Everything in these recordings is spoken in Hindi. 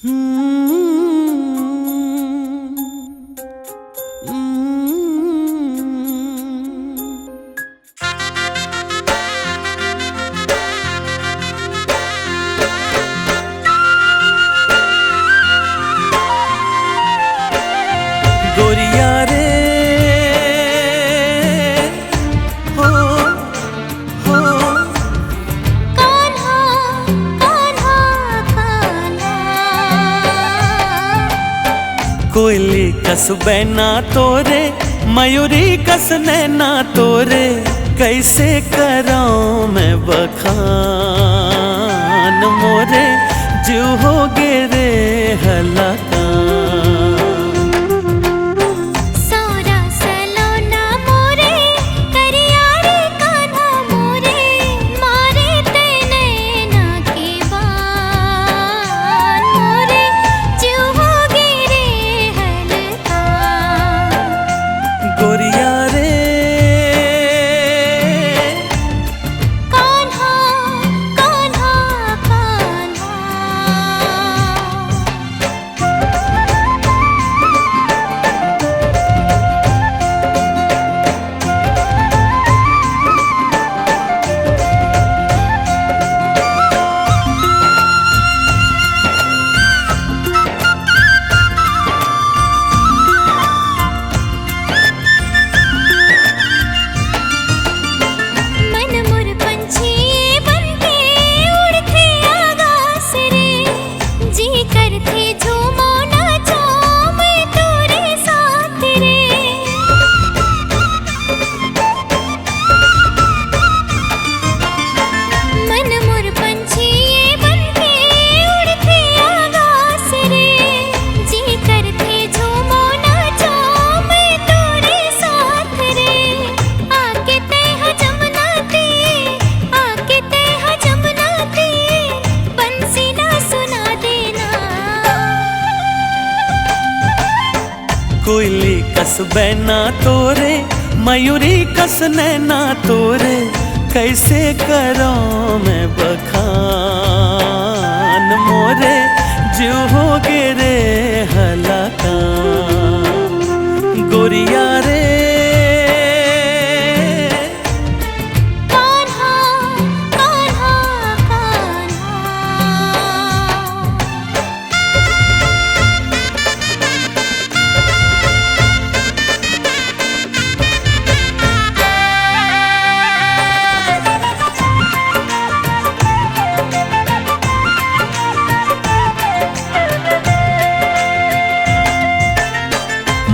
गोरिया रे हो कान्हा कान्हा कान्हा। कोयली कस बैना तोरे, मयूरी कस नैना तोरे, कैसे कराऊं मैं बखान मोरे जो हो गे रे हलाका। गोरिया रे कान्हा कान्हा कान्हा। कोयली कस बैना तोरे, मयूरी कस नैना तोरे, कैसे कराऊं मैं बखान मोरे जो हो गे रे हलाका। गोरिया रे कान्हा कान्हा कान्हा।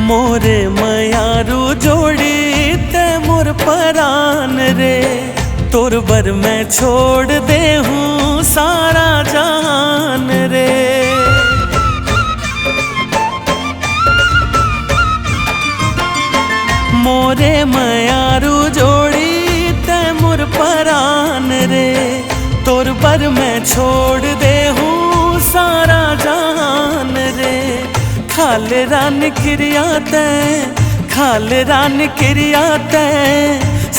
मोरे मयारू जोड़ी ते मोर परान रे, तोर बर मैं छोड़ दे हूँ सारा जान रे। मोरे मयारू जोड़ी ते मोर परान रे, तोर बर मैं छोड़ दे हूँ सारा जान रे। खाल रान क्रिया तैं, खाल रान क्रिया तैं,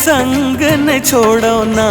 संग न छोड़ो ना।